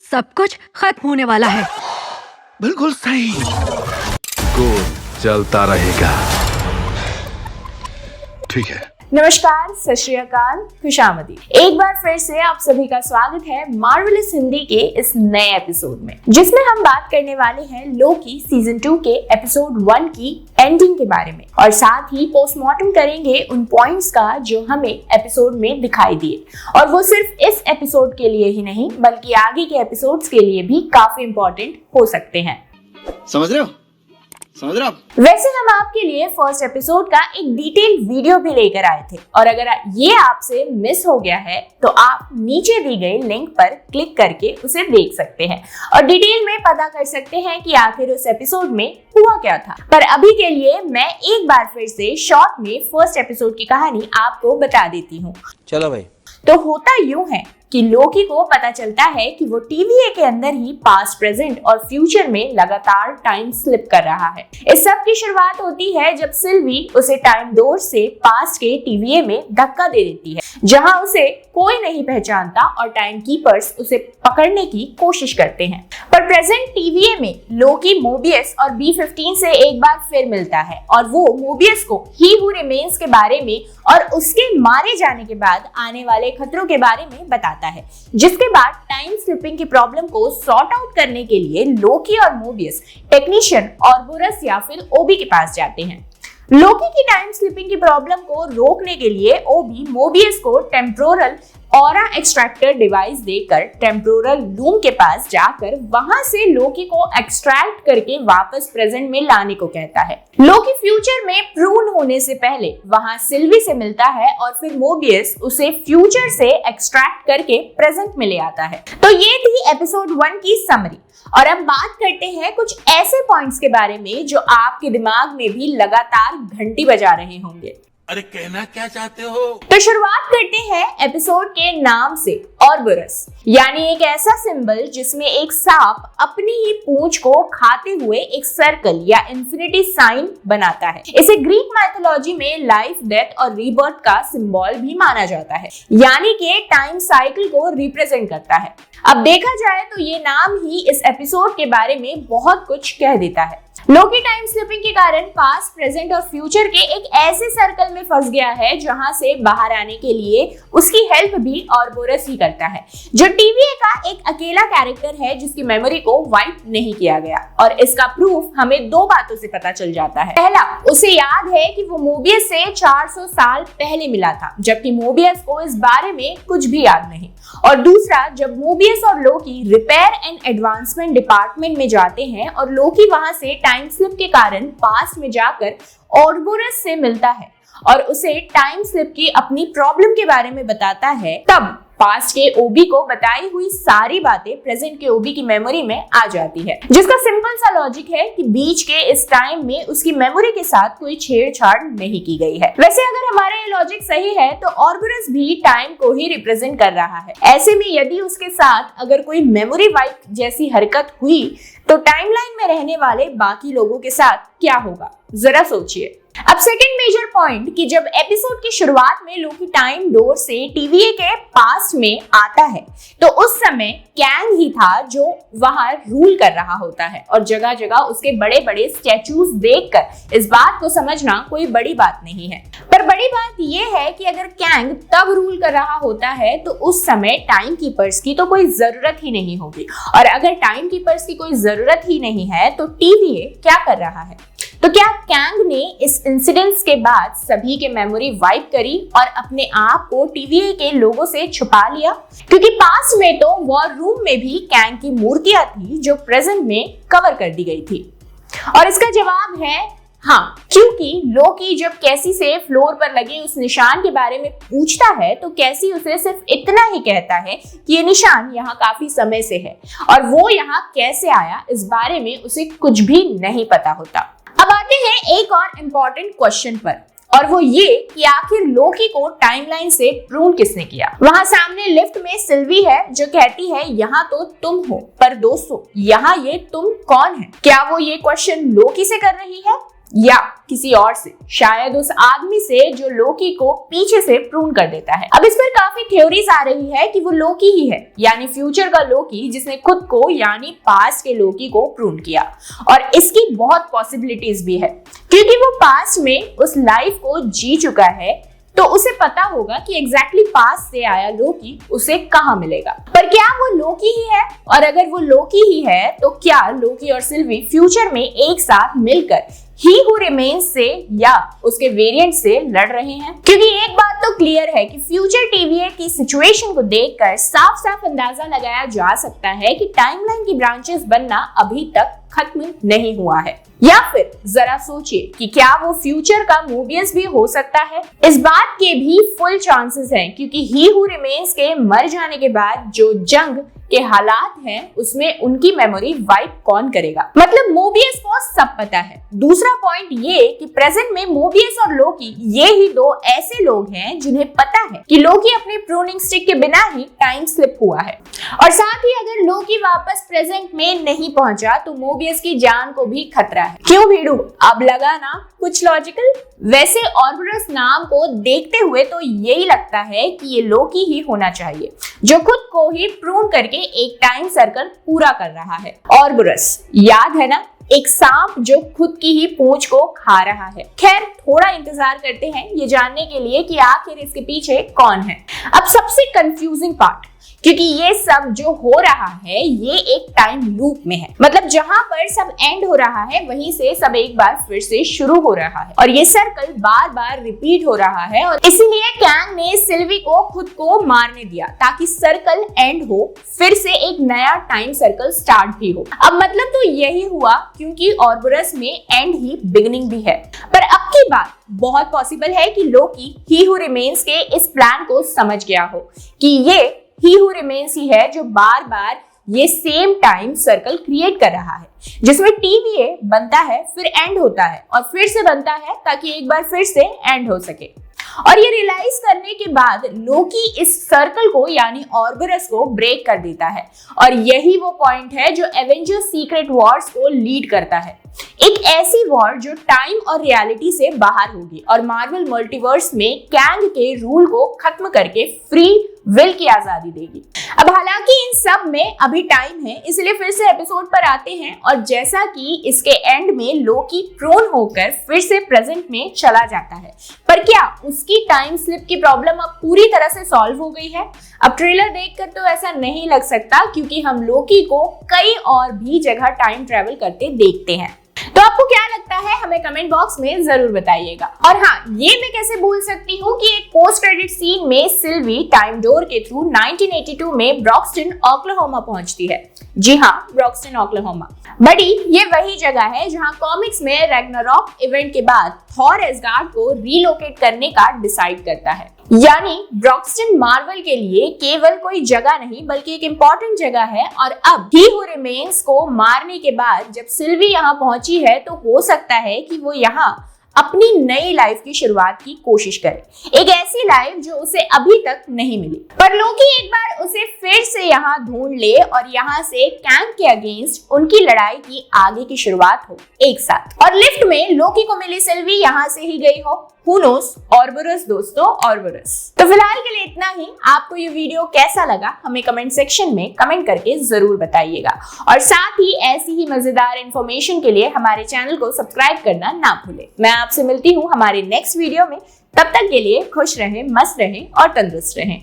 सब कुछ खत्म होने वाला है। बिल्कुल सही। गोल चलता रहेगा। ठीक है। नमस्कार, सत श्री अकाल, खुशामदी। एक बार फिर से आप सभी का स्वागत है मार्वलस हिंदी के इस नए एपिसोड में, जिसमें हम बात करने वाले हैं लोकी सीजन 2 के एपिसोड 1 की एंडिंग के बारे में और साथ ही पोस्टमार्टम करेंगे उन पॉइंट्स का जो हमें एपिसोड में दिखाई दिए, और वो सिर्फ इस एपिसोड के लिए ही नहीं बल्कि आगे के एपिसोड्स के लिए भी काफी इंपॉर्टेंट हो सकते हैं। समझ रहे हो? वैसे हम आपके लिए फर्स्ट एपिसोड का एक डिटेल वीडियो भी लेकर आए थे, और अगर ये आपसे मिस हो गया है तो आप नीचे दी गई लिंक पर क्लिक करके उसे देख सकते हैं और डिटेल में पता कर सकते हैं कि आखिर उस एपिसोड में हुआ क्या था। पर अभी के लिए मैं एक बार फिर से शॉर्ट में फर्स्ट एपिसोड की कहानी आपको बता देती हूँ। चलो भाई। तो होता यूं है कि लोकी को पता चलता है कि वो टीवीए के अंदर ही पास्ट, प्रेजेंट और फ्यूचर में लगातार टाइम स्लिप कर रहा है। इस सब की शुरुआत होती है जब सिल्वी उसे टाइम डोर से पास्ट के टीवीए में धक्का दे देती है, जहां उसे कोई नहीं पहचानता और टाइम कीपर्स उसे पकड़ने की कोशिश करते हैं। पर प्रेजेंट टीवीए में लोकी मोबियस और B-15 से एक बार फिर मिलता है और वो मोबियस को ही हू रिमेन्स के बारे में और उसके मारे जाने के बाद आने वाले खतरों के बारे में बताता है, जिसके बाद टाइम स्लिपिंग की प्रॉब्लम को सॉर्ट आउट करने के लिए लोकी और मोबियस टेक्नीशियन ऑरबोरस या फिर ओबी के पास जाते हैं। लोकी की टाइम स्लिपिंग की प्रॉब्लम को रोकने के लिए ओबी मोबियस को टेम्पोरल ऑरा एक्सट्रैक्टर डिवाइस देकर टेम्पोरल लूम के पास जाकर वहां से लोकी को एक्सट्रैक्ट करके वापस प्रेजेंट में लाने को कहता है। लोकी फ्यूचर में प्रून होने से पहले वहां सिल्वी से मिलता है और फिर मोबियस उसे फ्यूचर से एक्सट्रैक्ट करके प्रेजेंट में ले आता है। तो ये थी एपिसोड 1 की समरी, और अब बात करते हैं कुछ ऐसे पॉइंट्स के बारे में जो आपके दिमाग में भी लगातार घंटी बजा रहे होंगे। अरे कहना क्या चाहते हो? तो शुरुआत करते हैं एपिसोड के नाम से, ऑरबोरस, यानी एक ऐसा सिंबल जिसमें एक सांप अपनी ही पूंछ को खाते हुए एक सर्कल या इंफिनिटी साइन बनाता है। इसे ग्रीक माइथोलॉजी में लाइफ, डेथ और रीबर्थ का सिंबल भी माना जाता है, यानी कि टाइम साइकिल को रिप्रेजेंट करता है। अब देखा जाए तो ये नाम ही इस एपिसोड के बारे में बहुत कुछ कह देता है। लोकी टाइम स्लिपिंग के कारण पास्ट, प्रेजेंट और फ्यूचर के एक ऐसे सर्कल में फंस गया है जहां से बाहर आने के लिए उसकी हेल्प भी ऑरबोरस ही करता है, जो टीवीए का एक अकेला कैरेक्टर है जिसकी मेमोरी को वाइप नहीं किया गया। और इसका प्रूफ हमें दो बातों से पता चल जाता है। पहला, उसे याद है कि वो मोबियस से 400 साल पहले मिला था, जबकि मोबियस को इस बारे में कुछ भी याद नहीं। और दूसरा, जब मोबियस और लोकी रिपेयर एंड एडवांसमेंट डिपार्टमेंट में जाते हैं और लोकी वहां से टाइम स्लिप के कारण पास्ट में जाकर ऑरबोरस से मिलता है और उसे टाइम स्लिप की अपनी प्रॉब्लम के बारे में बताता है, तब पास्ट के ओबी को बताई हुई सारी बातें प्रेजेंट के ओबी की मेमोरी में आ जाती है, जिसका सिंपल सा लॉजिक है कि बीच के इस टाइम में उसकी मेमोरी के साथ कोई छेड़छाड़ नहीं की गई है। वैसे अगर हमारा ये लॉजिक सही है तो ऑरबोरस भी टाइम को ही रिप्रेजेंट कर रहा है। ऐसे में यदि उसके साथ अगर कोई मेमोरी वाइप जैसी हरकत हुई तो टाइमलाइन में रहने वाले बाकी लोगों के साथ क्या होगा, जरा सोचिए। अब सेकंड मेजर पॉइंट कि जब एपिसोड की शुरुआत में लोकी टाइम डोर से टीवीए के पास्ट में आता है तो उस समय कैंग ही था जो वहां रूल कर रहा होता है, और जगह जगह उसके बड़े बड़े स्टैचूज देखकर इस बात को समझना कोई बड़ी बात नहीं है। पर बड़ी बात यह है कि अगर कैंग तब रूल कर रहा होता है तो उस समय टाइम कीपर्स की तो कोई जरूरत ही नहीं होगी, और अगर टाइम कीपर्स की कोई जरूरत ही नहीं है तो टीवीए क्या कर रहा है? तो क्या कैंग ने इस इंसिडेंट्स के बाद सभी के मेमोरी वाइप करी और अपने आप को टीवीए के लोगों से छुपा लिया? क्योंकि पास्ट में तो वॉर रूम में भी कैंग की मूर्तियां थी जो प्रेजेंट में कवर कर दी गई थी, और इसका जवाब है हाँ, क्योंकि लोकी जब कैसी से फ्लोर पर लगे उस निशान के बारे में पूछता है तो कैसी उसे सिर्फ इतना ही कहता है कि ये निशान यहाँ काफी समय से है, और वो यहाँ कैसे आया इस बारे में उसे कुछ भी नहीं पता होता। अब आते हैं एक और इम्पोर्टेंट क्वेश्चन पर, और वो ये कि आखिर लोकी को टाइमलाइन से प्रून किसने किया? वहां सामने लिफ्ट में सिल्वी है जो कहती है यहाँ तो तुम हो, पर दोस्तों यहाँ ये तुम कौन है? क्या वो ये क्वेश्चन लोकी से कर रही है? या किसी और से, शायद उस आदमी से जो लोकी को पीछे से प्रून कर देता है। अब इस पर काफी थ्योरीज आ रही है कि वो लोकी ही है, यानी फ्यूचर का लोकी जिसने खुद को यानी पास्ट के लोकी को प्रून किया। और इसकी बहुत पॉसिबिलिटीज भी है क्योंकि वो पास्ट में उस लाइफ को जी चुका है, तो उसे पता होगा कि एग्जैक्टली पास्ट से आया लोकी उसे कहां मिलेगा। पर क्या वो लोकी ही है? और अगर वो लोकी ही है तो क्या लोकी और सिल्वी फ्यूचर में एक साथ मिलकर ही हू रिमेन्स से या उसके वेरिएंट से लड़ रहे हैं? क्योंकि एक बात तो क्लियर है कि फ्यूचर TVA की सिचुएशन को देखकर साफ साफ अंदाजा लगाया जा सकता है कि टाइमलाइन की ब्रांचेस बनना अभी तक खत्म नहीं हुआ है। या फिर जरा सोचिए कि क्या वो फ्यूचर का मोबियस भी हो सकता है? इस बात के भी फुल चांसेस हैं क्योंकि ही हू रिमेन्स के मर जाने के बाद जो जंग के हालात हैं उसमें उनकी मेमोरी वाइप कौन करेगा? मतलब मोबियस को सब पता है। दूसरा पॉइंट ये कि प्रेजेंट में मोबियस और लोकी ये ही दो ऐसे लोग हैं जिन्हें पता है कि लोकी अपने प्रूनिंग स्टिक के बिना ही टाइम स्लिप हुआ है। और साथ ही अगर लोकी वापस प्रेजेंट में नहीं पहुंचा तो मोबियस की जान को भी खतरा है। क्यों भीड़ू, अब लगा ना कुछ लॉजिकल? वैसे ऑर्बरस नाम को देखते हुए तो यही लगता है कि ये लोकी ही होना चाहिए जो खुद को ही प्रून करके एक टाइम सर्कल पूरा कर रहा है। ऑर्बरस याद है ना, एक सांप जो खुद की ही पूंछ को खा रहा है। खैर थोड़ा इंतजार करते हैं ये जानने के लिए कि आखिर इसके पीछे कौन है। अब सबसे कंफ्यूजिंग पार्ट, क्योंकि ये सब जो हो रहा है ये एक टाइम लूप में है, मतलब जहां पर सब एंड हो रहा है वहीं से सब एक बार फिर से शुरू हो रहा है और ये सर्कल बार बार रिपीट हो रहा है। और इसीलिए कैंग ने सिल्वी को खुद को मारने दिया ताकि सर्कल एंड हो, फिर से एक नया टाइम सर्कल स्टार्ट भी हो। अब मतलब तो यही हुआ क्योंकि ऑर्बरस में एंड ही बिगिनिंग भी है। पर अब की बात बहुत पॉसिबल है कि लोकी ही हू रिमेन्स के इस प्लान को समझ गया हो कि ये ही हू रिमेन्स ही है जो बार बार ये सेम टाइम सर्कल क्रिएट कर रहा है जिसमें TVA बनता है, फिर एंड होता है और फिर से बनता है ताकि एक बार फिर से एंड हो सके। और ये रियलाइज करने के बाद लोकी इस सर्कल को यानी ऑर्बरस को ब्रेक कर देता है और यही वो पॉइंट है जो एवेंजर्स सीक्रेट वॉर्स को लीड करता है। एक ऐसी वॉर जो टाइम और रियलिटी से बाहर होगी और मार्वल मल्टीवर्स में कैंग के रूल को खत्म करके फ्री विल की आजादी देगी। अब हालांकि इन सब में अभी टाइम है, इसलिए फिर से एपिसोड पर आते हैं और जैसा कि इसके एंड में लोकी प्रोन होकर फिर से प्रेजेंट में चला जाता है, पर क्या उसकी टाइम स्लिप की प्रॉब्लम अब पूरी तरह से सॉल्व हो गई है? अब ट्रेलर देखकर तो ऐसा नहीं लग सकता क्योंकि हम लोकी को कई और भी जगह टाइम ट्रेवल करते देखते हैं। तो आपको क्या लगता है हमें कमेंट बॉक्स में जरूर बताइएगा। और हाँ, ये मैं कैसे भूल सकती हूँ कि एक पोस्ट क्रेडिट सीन में सिल्वी टाइम डोर के थ्रू 1982 में ब्रॉक्सटन ओक्लाहोमा पहुंचती है। जी हाँ, ब्रॉक्सटन ओक्लाहोमा। बड़ी ये वही जगह है जहाँ कॉमिक्स में रैग्नारॉक इवेंट के बाद थॉर एसगार्ड को रीलोकेट करने का डिसाइड करता है। यानी ब्रॉक्सटन मार्वल के लिए केवल कोई जगह नहीं बल्कि एक इंपॉर्टेंट जगह है। और अब ही हू रिमेन्स को मारने के बाद जब सिल्वी यहाँ पहुंची है तो हो सकता है कि वो यहाँ अपनी नई लाइफ की शुरुआत की कोशिश करे, एक ऐसी लाइफ जो उसे अभी तक नहीं मिली। पर लोकी एक बार उसे फिर से यहाँ ढूंढ ले और यहाँ से कैंग के अगेंस्ट उनकी लड़ाई की आगे की शुरुआत हो एक साथ। और लिफ्ट में लोकी को मिली सिल्वी यहाँ से ही गई हो, Who knows? ऑर्बरस दोस्तों, ऑर्बरस। तो फिलहाल के लिए इतना ही। आपको ये वीडियो कैसा लगा हमें कमेंट सेक्शन में कमेंट करके जरूर बताइएगा और साथ ही ऐसी ही मजेदार इंफॉर्मेशन के लिए हमारे चैनल को सब्सक्राइब करना ना भूलें। मैं आपसे मिलती हूँ हमारे नेक्स्ट वीडियो में। तब तक के लिए खुश रहें, मस्त रहें और तंदुरुस्त रहें।